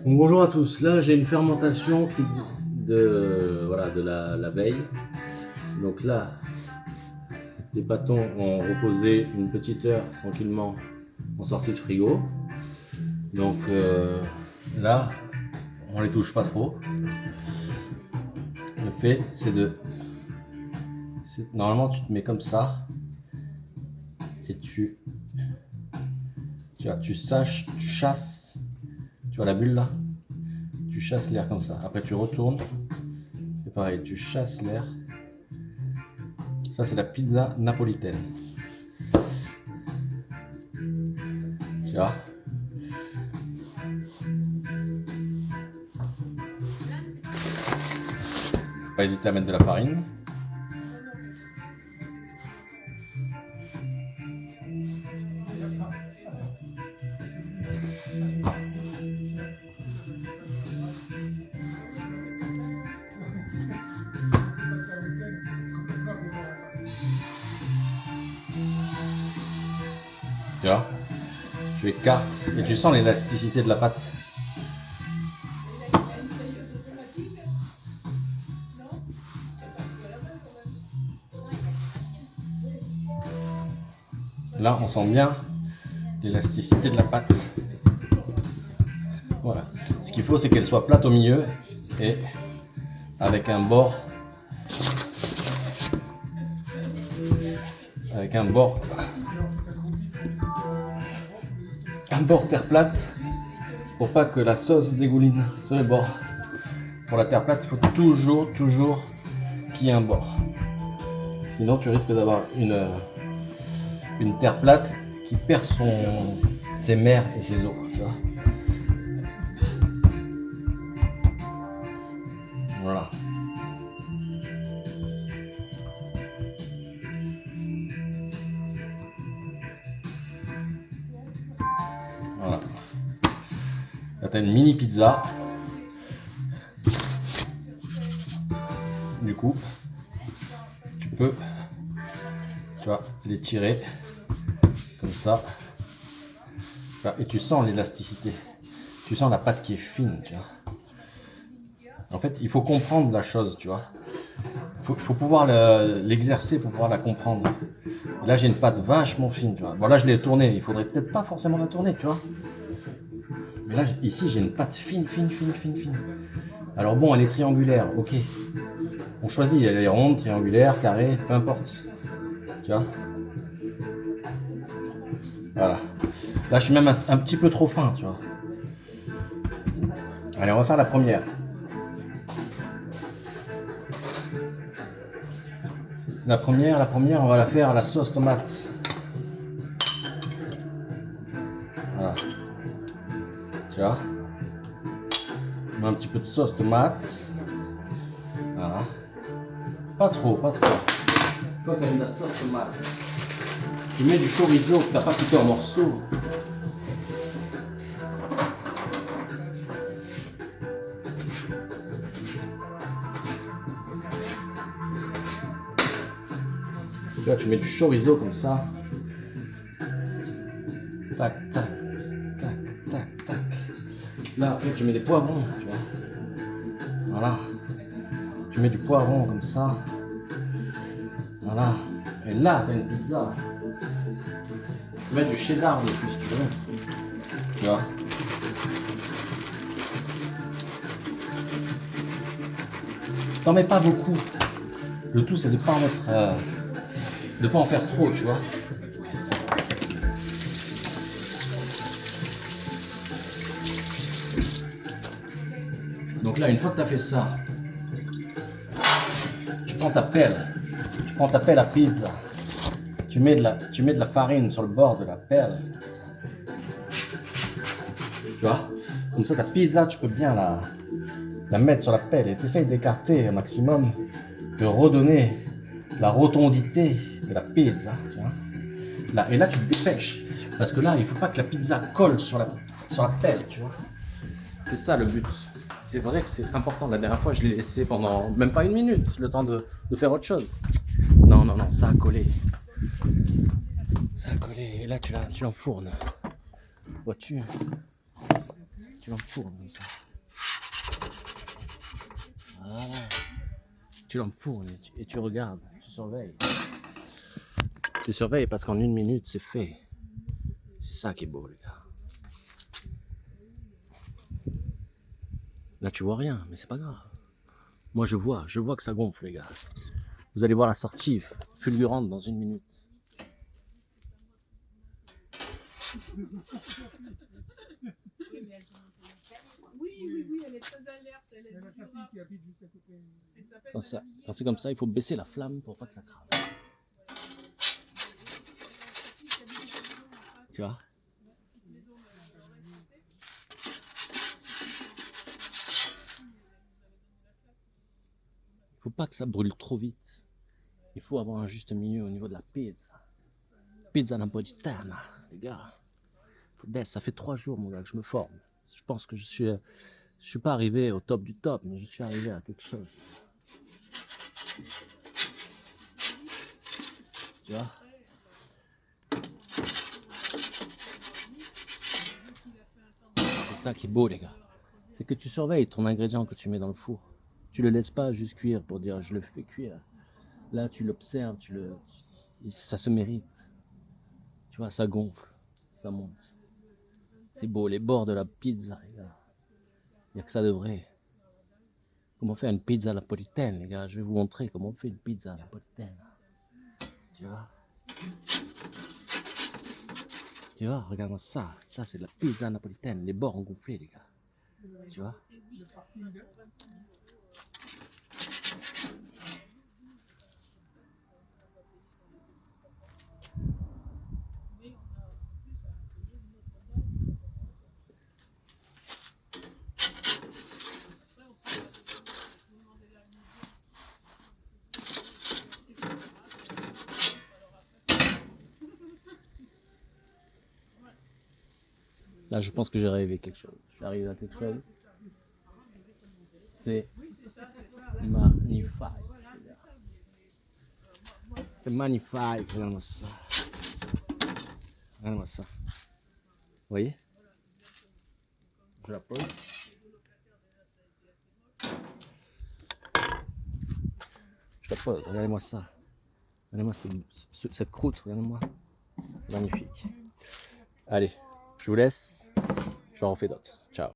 Donc, bonjour à tous, là j'ai une fermentation de la veille. Donc là, les pâtons ont reposé une petite heure tranquillement en sortie de frigo. Donc là, on les touche pas trop. Le fait, normalement tu te mets comme ça et tu chasses, tu vois la bulle là, tu chasses l'air comme ça. Après tu retournes, et pareil, tu chasses l'air. Ça c'est la pizza napolitaine. Tu vois. Pas hésiter à mettre de la farine. Tu vois, tu écartes et tu sens l'élasticité de la pâte. Là, on sent bien l'élasticité de la pâte. Voilà. Ce qu'il faut, c'est qu'elle soit plate au milieu et avec un bord terre plate pour pas que la sauce dégouline sur les bords. Pour la terre plate, il faut toujours qu'il y ait un bord. Sinon, tu risques d'avoir une terre plate qui perd ses mers et ses eaux. Tu vois. Voilà. Voilà. Là, tu as une mini pizza. Du coup, tu peux, tu vois, les tirer comme ça. Et tu sens l'élasticité. Tu sens la pâte qui est fine, tu vois. En fait, il faut comprendre la chose, tu vois. Il faut pouvoir l'exercer pour pouvoir la comprendre. Et là, j'ai une pâte vachement fine, tu vois. Bon, là, je l'ai tournée. Il faudrait peut-être pas forcément la tourner, tu vois. Mais là, ici, j'ai une pâte fine. Alors bon, elle est triangulaire, ok. On choisit, elle est ronde, triangulaire, carrée, peu importe. Tu vois. Voilà. Là, je suis même un petit peu trop fin, tu vois. Allez, on va faire la première. La première, on va la faire à la sauce tomate. Voilà. Tu vois. On met un petit peu de sauce tomate. Voilà. Pas trop. Toi, tu as mis la sauce tomate. Tu mets du chorizo que tu n'as pas coupé en morceaux. Tu vois, tu mets du chorizo comme ça. Tac. Là, après, tu mets des poivrons, tu vois. Voilà. Tu mets du poivron comme ça. Voilà. Et là, tu as une pizza. Tu peux mettre du cheddar dessus si tu veux. Tu vois. T'en mets pas beaucoup. Le tout, c'est de pas en mettre... de pas en faire trop, tu vois. Donc là, une fois que tu as fait ça, tu prends ta pelle à pizza, tu mets de la farine sur le bord de la pelle, tu vois, comme ça ta pizza, tu peux bien la mettre sur la pelle et tu essayes d'écarter au maximum, de redonner la rotondité de la pizza, tu vois. Là, et là, tu te dépêches, parce que là, il ne faut pas que la pizza colle sur la pelle, tu vois. C'est ça le but. C'est vrai que c'est important. La dernière fois, je l'ai laissé pendant même pas une minute, le temps de faire autre chose. Non, ça a collé. Et là, tu l'enfournes. Vois-tu? Tu l'enfournes comme ça. Voilà. Tu l'enfournes et tu regardes, tu surveilles. Tu surveilles parce qu'en 1 minute, c'est fait. C'est ça qui est beau, les gars. Là, tu vois rien, mais c'est pas grave. Moi, je vois que ça gonfle, les gars. Vous allez voir la sortie fulgurante dans 1 minute. Oui, elle est très alerte. Elle est sa fille qui habite juste à côté. Quand c'est comme ça, il faut baisser la flamme pour pas que ça crame. Tu vois? Il faut pas que ça brûle trop vite. Il faut avoir un juste milieu au niveau de la pizza. Pizza napolitana, les gars. Ça fait 3 jours, mon gars, que je me forme. Je pense que je suis pas arrivé au top du top, mais je suis arrivé à quelque chose. Tu vois? C'est ça qui est beau, les gars. C'est que tu surveilles ton ingrédient que tu mets dans le four. Tu le laisses pas juste cuire pour dire je le fais cuire. Là, tu l'observes, ça se mérite. Tu vois, ça gonfle, ça monte. C'est beau, les bords de la pizza, les gars. Il n'y a que ça de vrai. Comment faire une pizza napolitaine, les gars? Je vais vous montrer comment on fait une pizza napolitaine. Tu vois? Tu vois, regarde-moi ça. Ça, c'est de la pizza napolitaine. Les bords ont gonflé, les gars. Tu vois? Là, je pense que j'ai rêvé quelque chose. J'arrive à quelque chose. C'est magnifique. C'est magnifique. Regarde-moi ça. Regarde-moi ça. Vous voyez? Je la pose. Je la pose. Regardez-moi ça. Regardez-moi cette croûte. Regardez-moi. C'est magnifique. Allez, je vous laisse. J'en refais d'autres. Ciao.